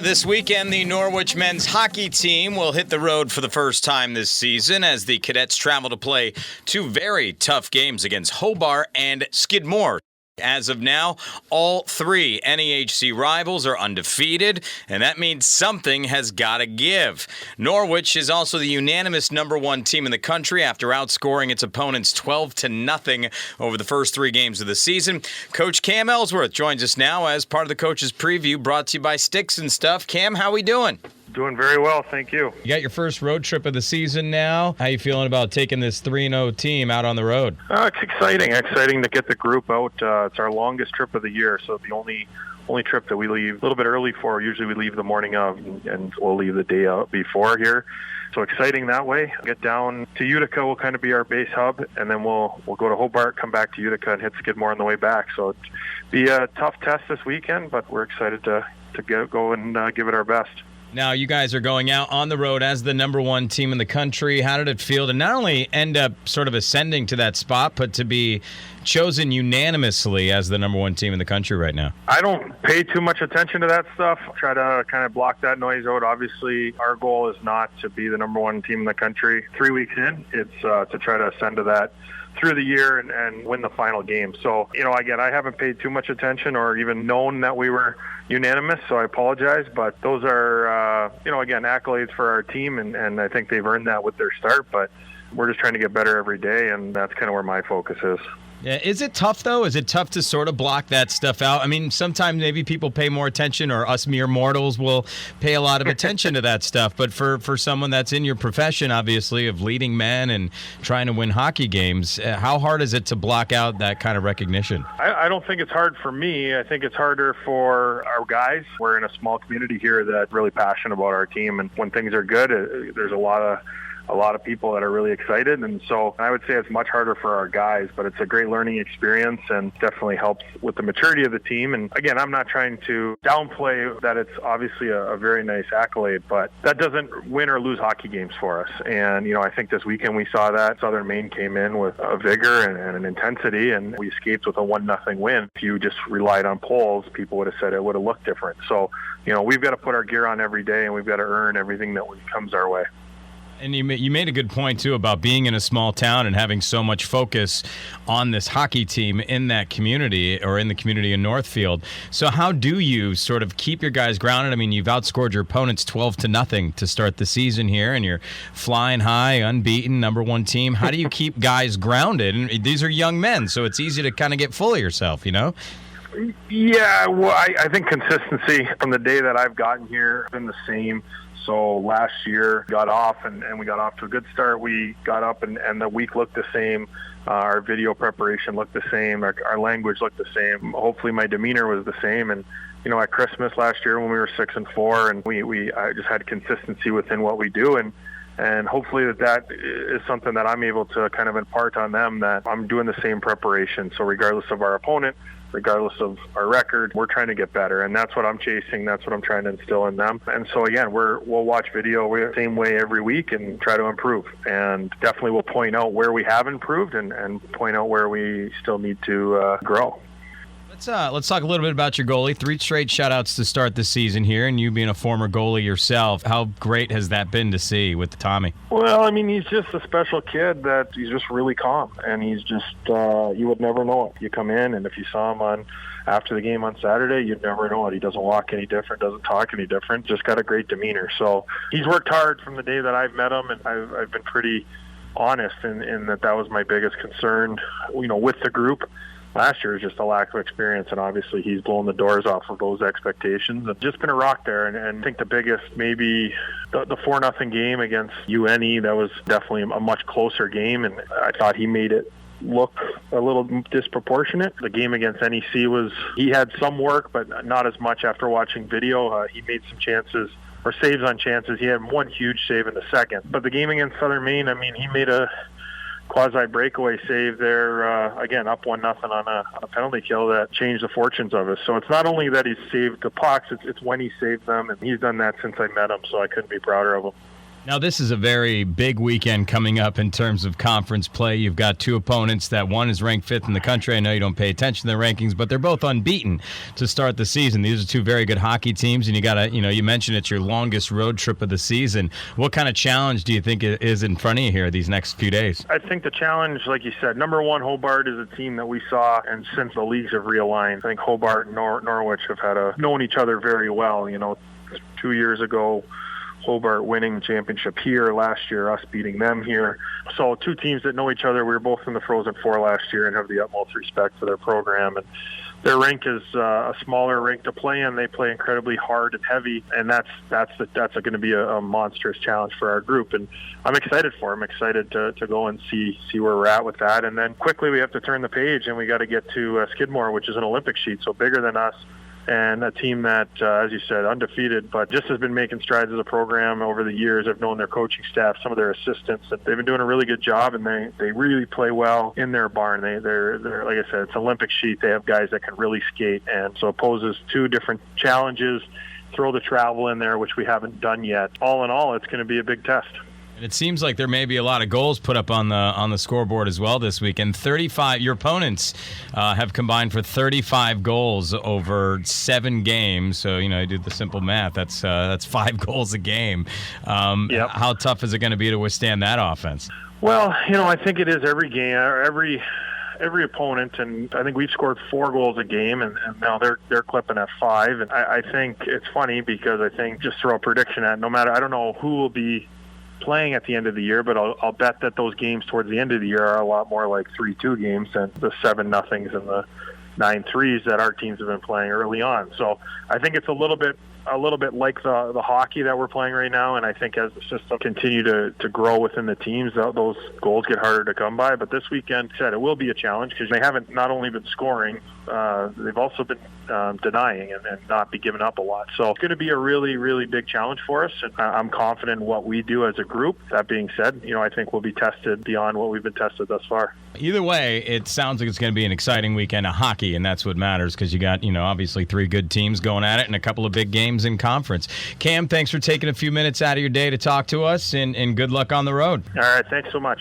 This weekend, the Norwich men's hockey team will hit the road for the first time this season as the Cadets travel to play two very tough games against Hobart and Skidmore. As of now, all three NEHC rivals are undefeated, and that means something has got to give. Norwich is also the unanimous number one team in the country after outscoring its opponents 12-0 over the first three games of the season. Coach Cam Ellsworth joins us now as part of the Coach's Preview, brought to you by Sticks and Stuff. Cam, how we doing? Doing very well, thank you. You got your first road trip of the season now. How you feeling about taking this 3-0 team out on the road? It's exciting to get the group out. It's our longest trip of the year, so the only trip that we leave a little bit early for. Usually we leave the morning of, and we'll leave the day out before here. So exciting that way. Get down to Utica will kind of be our base hub, and then we'll go to Hobart, come back to Utica, and hit Skidmore on the way back. So it'll be a tough test this weekend, but we're excited to go and give it our best. Now, you guys are going out on the road as the number one team in the country. How did it feel to not only end up sort of ascending to that spot, but to be chosen unanimously as the number one team in the country right now? I don't pay too much attention to that stuff. Try to kind of block that noise out. Obviously, our goal is not to be the number one team in the country 3 weeks in. It's to try to ascend to that through the year and win the final game. So, again, I haven't paid too much attention or even known that we were unanimous, so I apologize. But those are, again, accolades for our team, and I think they've earned that with their start. But we're just trying to get better every day, and that's kind of where my focus is. Yeah, is it tough, though? Is it tough to sort of block that stuff out? I mean, sometimes maybe people pay more attention, or us mere mortals will pay a lot of attention to that stuff. But for someone that's in your profession, obviously, of leading men and trying to win hockey games, how hard is it to block out that kind of recognition? I don't think it's hard for me. I think it's harder for our guys. We're in a small community here that's really passionate about our team. And when things are good, there's a lot of people that are really excited, and so I would say it's much harder for our guys, but it's a great learning experience and definitely helps with the maturity of the team. And again, I'm not trying to downplay that. It's obviously a very nice accolade, but that doesn't win or lose hockey games for us. And I think this weekend we saw that Southern Maine came in with a vigor and an intensity, and we escaped with a 1-0 win. If you just relied on polls, people would have said it would have looked different. So we've got to put our gear on every day, and we've got to earn everything that comes our way. And you made a good point, too, about being in a small town and having so much focus on this hockey team in that community, or in the community in Northfield. So how do you sort of keep your guys grounded? I mean, you've outscored your opponents 12-0 to start the season here, and you're flying high, unbeaten, number one team. How do you keep guys grounded? And these are young men, so it's easy to kind of get full of yourself, Yeah, well, I think consistency from the day that I've gotten here has been the same. So last year got off, and we got off to a good start. We got up, and the week looked the same. Our video preparation looked the same. Our language looked the same. Hopefully my demeanor was the same. And, at Christmas last year when we were 6-4, and I just had consistency within what we do. And hopefully that is something that I'm able to kind of impart on them, that I'm doing the same preparation. So regardless of our opponent, regardless of our record, we're trying to get better. And that's what I'm chasing. That's what I'm trying to instill in them. And so, again, we'll watch video the same way every week and try to improve. And definitely we'll point out where we have improved and point out where we still need to grow. Let's talk a little bit about your goalie. 3 straight shutouts to start the season here, and you being a former goalie yourself, how great has that been to see with Tommy? Well, I mean, he's just a special kid that he's just really calm, and he's just you would never know it. You come in, and if you saw him after the game on Saturday, you'd never know it. He doesn't walk any different, doesn't talk any different, just got a great demeanor. So he's worked hard from the day that I've met him, and I've been pretty honest in that was my biggest concern, with the group. Last year was just a lack of experience, and obviously he's blown the doors off of those expectations. It's just been a rock there, and I think the biggest, maybe the 4-0 game against UNE, that was definitely a much closer game, and I thought he made it look a little disproportionate. The game against NEC he had some work, but not as much after watching video. He made some chances, or saves on chances. He had one huge save in the second. But the game against Southern Maine, I mean, he made a quasi-breakaway save there, again, up 1-0 on a penalty kill that changed the fortunes of us. So it's not only that he's saved the pucks, it's when he saved them, and he's done that since I met him, so I couldn't be prouder of him. Now, this is a very big weekend coming up in terms of conference play. You've got two opponents that one is ranked 5th in the country. I know you don't pay attention to the rankings, but they're both unbeaten to start the season. These are two very good hockey teams, and you mentioned it's your longest road trip of the season. What kind of challenge do you think is in front of you here these next few days? I think the challenge, like you said, number one, Hobart is a team that we saw, and since the leagues have realigned, I think Hobart and Norwich have known each other very well. 2 years ago, Hobart winning the championship here last year, us beating them here. So two teams that know each other. We were both in the Frozen Four last year and have the utmost respect for their program. And their rink is a smaller rink to play in. They play incredibly hard and heavy, and that's going to be a monstrous challenge for our group. And I'm excited for them. I'm excited to go and see where we're at with that. And then quickly we have to turn the page, and we got to get to Skidmore, which is an Olympic sheet, so bigger than us. And a team that, as you said, undefeated, but just has been making strides as a program over the years. I've known their coaching staff, some of their assistants, and they've been doing a really good job, and they really play well in their barn. They're like I said, it's an Olympic sheet. They have guys that can really skate, and so it poses two different challenges. Throw the travel in there, which we haven't done yet. All in all, it's going to be a big test. And it seems like there may be a lot of goals put up on the scoreboard as well this weekend. 35. Your opponents have combined for 35 goals over 7 games. So you do the simple math. That's 5 goals a game. Yep. How tough is it going to be to withstand that offense? Well, I think it is every game, every opponent, and I think we've scored 4 goals a game, and now they're clipping at 5. And I think it's funny because I think just throw a prediction at no matter. I don't know who will be playing at the end of the year, but I'll bet that those games towards the end of the year are a lot more like 3-2 games than the 7-0s and the 9-3s that our teams have been playing early on. So I think it's a little bit like the hockey that we're playing right now, and I think as the system continue to grow within the teams, those goals get harder to come by. But this weekend, it will be a challenge because they haven't not only been scoring, they've also been denying and not be giving up a lot. So it's going to be a really, really big challenge for us, and I'm confident in what we do as a group. That being said, I think we'll be tested beyond what we've been tested thus far. Either way, it sounds like it's going to be an exciting weekend of hockey, and that's what matters because you got, obviously 3 good teams going at it and a couple of big games in conference. Cam, thanks for taking a few minutes out of your day to talk to us, and good luck on the road. All right, thanks so much.